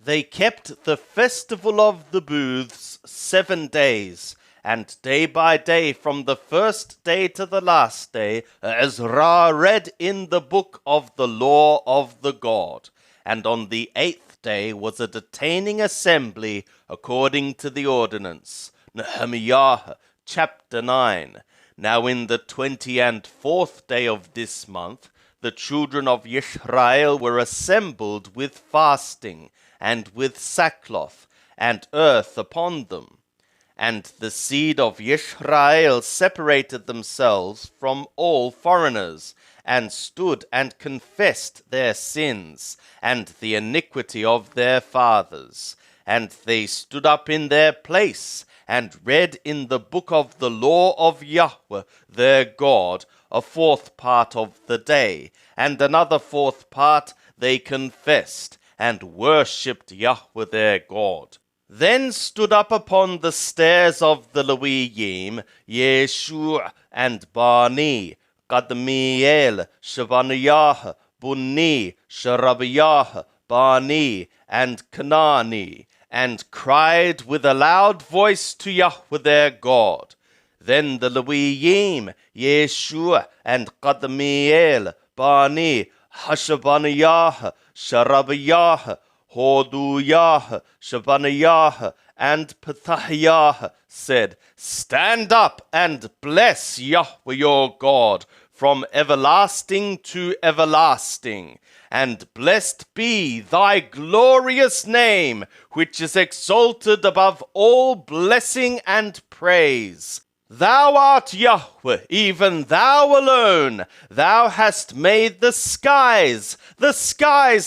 They kept the festival of the booths 7 days, and day by day from the first day to the last day, Ezra read in the book of the law of the God. And on the 8th day was a detaining assembly according to the ordinance. Nehemiah chapter 9. Now in the 24th day of this month, the children of Israel were assembled with fasting, and with sackcloth, and earth upon them. And the seed of Israel separated themselves from all foreigners, and stood and confessed their sins, and the iniquity of their fathers. And they stood up in their place, and read in the book of the law of Yahweh their God, a fourth part of the day, and another fourth part they confessed, and worshipped Yahweh their God. Then stood up upon the stairs of the Leviim Yeshua and Bani, Kadmiel, Shabaniah, Bunni, Sharabiah, Bani, and Kanani, and cried with a loud voice to Yahweh their God. Then the Leviim Yeshua and Kadmiel, Bani, Hashabaniah, Sharabiah, Hoduyah, Shabaniah, and Pethahiah said, Stand up and bless Yahweh your God from everlasting to everlasting. And blessed be thy glorious name, which is exalted above all blessing and praise. Thou art Yahweh, even thou alone. Thou hast made the skies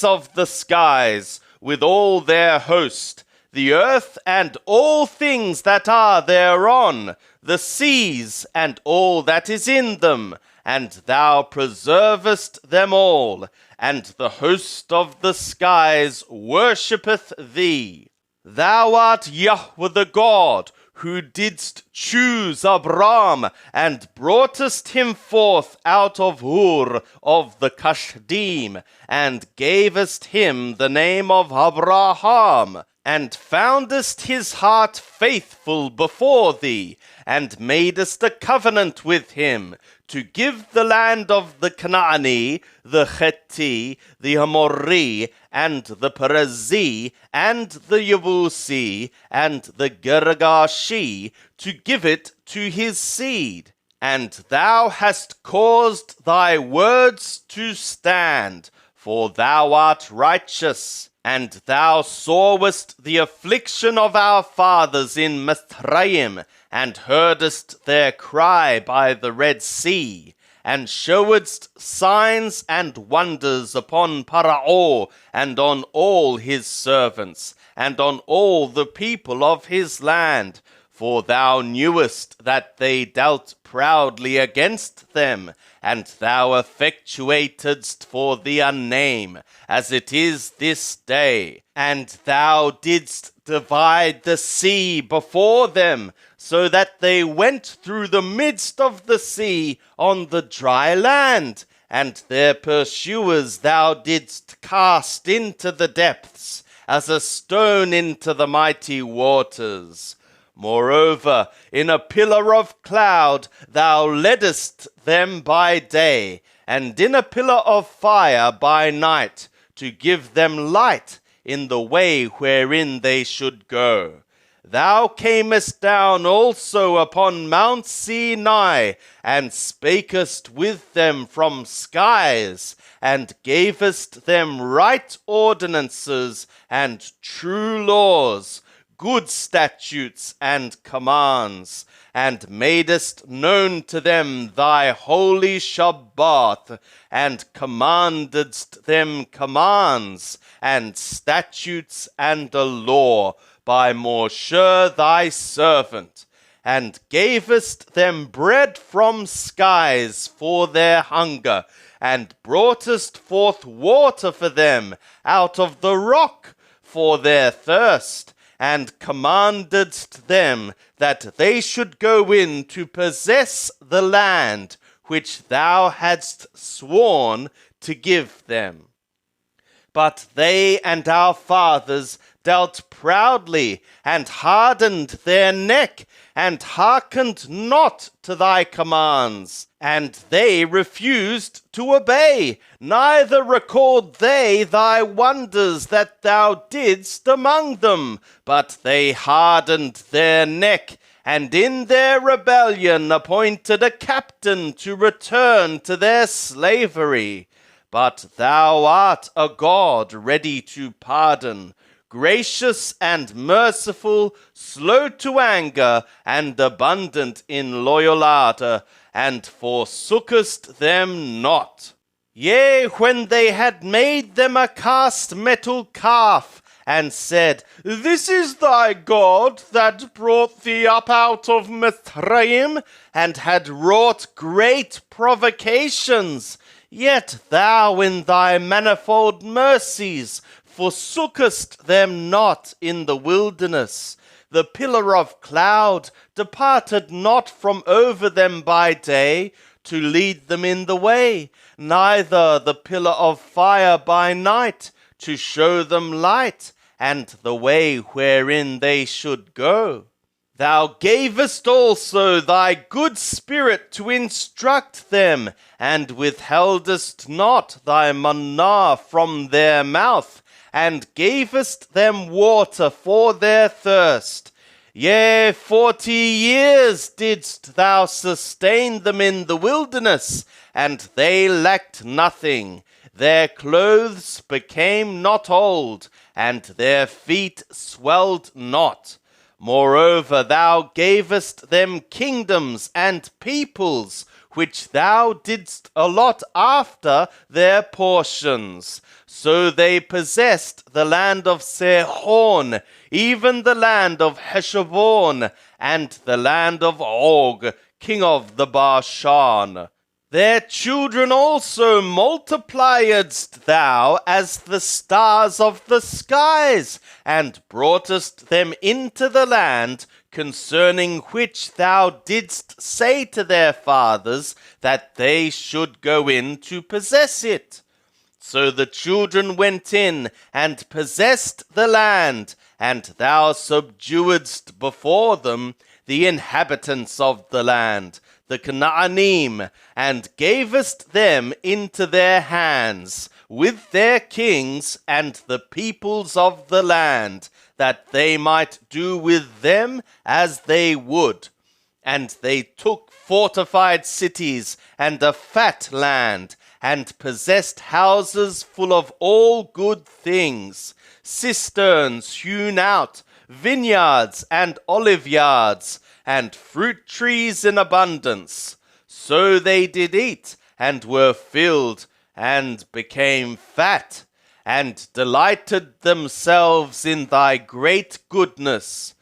of the skies, with all their host, the earth and all things that are thereon, the seas and all that is in them, and thou preservest them all, and the host of the skies worshippeth thee. Thou art Yahweh the God, who didst choose Abram, and broughtest him forth out of Ur of the Kasdim, and gavest him the name of Abraham, and foundest his heart faithful before thee, and madest a covenant with him, to give the land of the Canaani, the Chetti, the Amorri, and the Perizzi, and the Yebusi, and the Girgashi, to give it to his seed. And thou hast caused thy words to stand, for thou art righteous. And thou sawest the affliction of our fathers in Mithraim, and heardest their cry by the Red Sea, and showedst signs and wonders upon Pharaoh, and on all his servants, and on all the people of his land. For thou knewest that they dealt proudly against them, and thou effectuatedst for thee a name, as it is this day. And thou didst divide the sea before them, so that they went through the midst of the sea on the dry land, and their pursuers thou didst cast into the depths, as a stone into the mighty waters. Moreover, in a pillar of cloud thou leddest them by day, and in a pillar of fire by night, to give them light in the way wherein they should go. Thou camest down also upon Mount Sinai, and spakest with them from skies, and gavest them right ordinances and true laws, good statutes and commands, and madest known to them thy holy Shabbat, and commandedst them commands, and statutes and a law, by Moshe thy servant, and gavest them bread from skies for their hunger, and broughtest forth water for them out of the rock for their thirst, and commandedst them that they should go in to possess the land which thou hadst sworn to give them. But they and our fathers dealt proudly, and hardened their neck, and hearkened not to thy commands. And they refused to obey, neither recalled they thy wonders that thou didst among them, but they hardened their neck, and in their rebellion appointed a captain to return to their slavery. But thou art a God ready to pardon, gracious and merciful, slow to anger, and abundant in loyal ardor, and forsookest them not. Yea, when they had made them a cast metal calf, and said, This is thy God that brought thee up out of Mithraim, and had wrought great provocations, yet thou in thy manifold mercies forsookest them not in the wilderness. The pillar of cloud departed not from over them by day, to lead them in the way, neither the pillar of fire by night, to show them light, and the way wherein they should go. Thou gavest also thy good spirit to instruct them, and withheldest not thy manna from their mouth, and gavest them water for their thirst. Yea, 40 years didst thou sustain them in the wilderness, and they lacked nothing. Their clothes became not old, and their feet swelled not. Moreover, thou gavest them kingdoms and peoples, which thou didst allot after their portions. So they possessed the land of Sihon, even the land of Heshbon, and the land of Og, king of the Bashan. Their children also multipliedst thou as the stars of the skies, and broughtest them into the land, concerning which thou didst say to their fathers that they should go in to possess it. So the children went in and possessed the land, and thou subduedst before them the inhabitants of the land, the Canaanim, and gavest them into their hands, with their kings and the peoples of the land, that they might do with them as they would. And they took fortified cities and a fat land, and possessed houses full of all good things, cisterns hewn out, vineyards and oliveyards, and fruit trees in abundance. So they did eat, and were filled, and became fat, and delighted themselves in thy great goodness.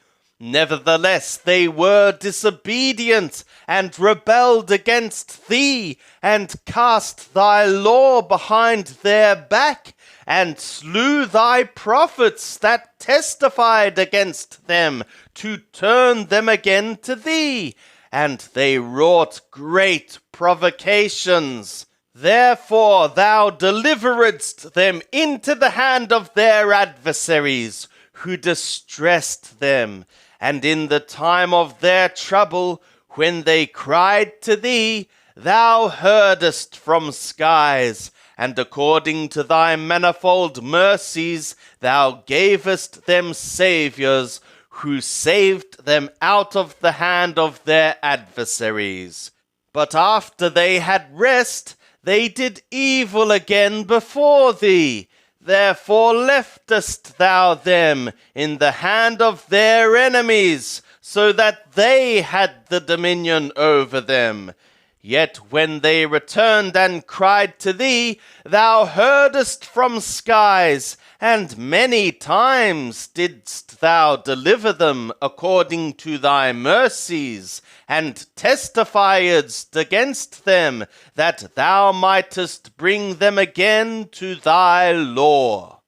Nevertheless they were disobedient, and rebelled against thee, and cast thy law behind their back, and slew thy prophets that testified against them, to turn them again to thee, and they wrought great provocations. Therefore thou deliveredst them into the hand of their adversaries, who distressed them, and in the time of their trouble, when they cried to thee, thou heardest from skies, and according to thy manifold mercies thou gavest them saviours, who saved them out of the hand of their adversaries. But after they had rest, they did evil again before thee. Therefore leftest thou them in the hand of their enemies, so that they had the dominion over them. Yet when they returned and cried to thee, thou heardest from skies, and many times didst thou deliver them according to thy mercies, and testifiedst against them, that thou mightest bring them again to thy law.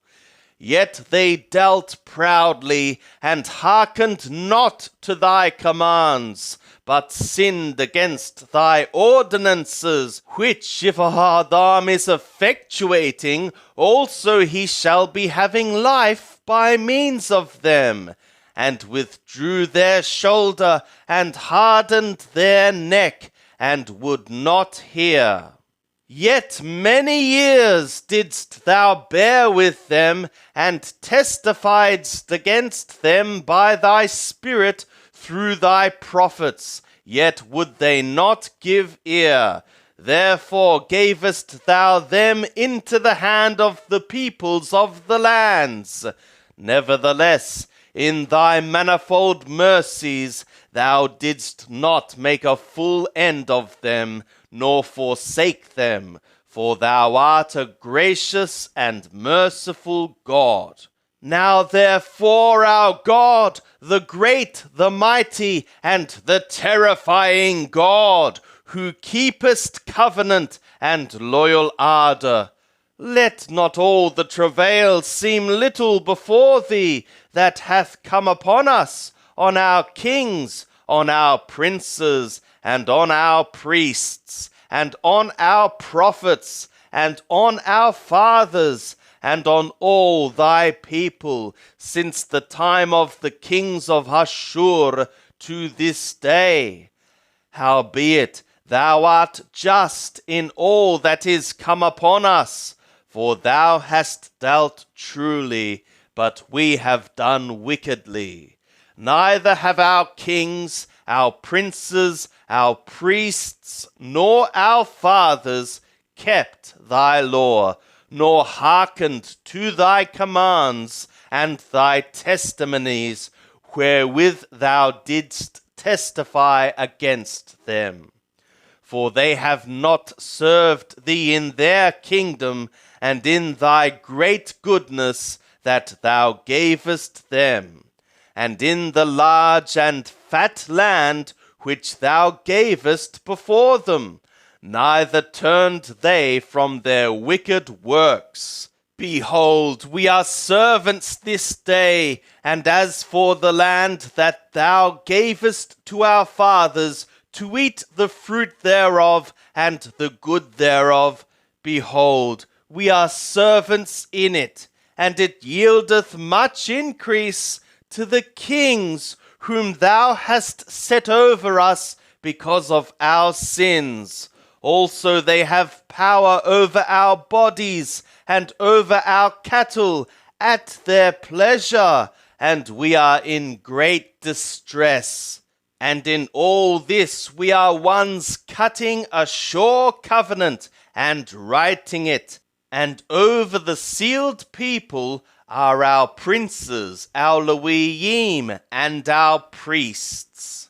Yet they dealt proudly, and hearkened not to thy commands, but sinned against thy ordinances, which if Adam is effectuating, also he shall be having life by means of them, and withdrew their shoulder, and hardened their neck, and would not hear. Yet many years didst thou bear with them, and testifiedst against them by thy Spirit through thy prophets, yet would they not give ear. Therefore gavest thou them into the hand of the peoples of the lands. Nevertheless, in thy manifold mercies thou didst not make a full end of them, nor forsake them, for thou art a gracious and merciful God. Now therefore, our God, the great, the mighty, and the terrifying God, who keepest covenant and loyal ardor, let not all the travail seem little before thee that hath come upon us, on our kings, on our princes, and on our priests, and on our prophets, and on our fathers, and on all thy people, since the time of the kings of Ashur to this day. Howbeit thou art just in all that is come upon us, for thou hast dealt truly, but we have done wickedly. Neither have our kings, our princes, our priests, nor our fathers kept thy law, nor hearkened to thy commands and thy testimonies, wherewith thou didst testify against them. For they have not served thee in their kingdom, and in thy great goodness that thou gavest them, and in the large and fat land which thou gavest before them, neither turned they from their wicked works. Behold, we are servants this day, and as for the land that thou gavest to our fathers, to eat the fruit thereof and the good thereof, behold, we are servants in it, and it yieldeth much increase to the kings whom thou hast set over us because of our sins. Also they have power over our bodies and over our cattle at their pleasure, and we are in great distress. And in all this we are ones cutting a sure covenant and writing it, and over the sealed people are our princes, our Leviim, and our priests.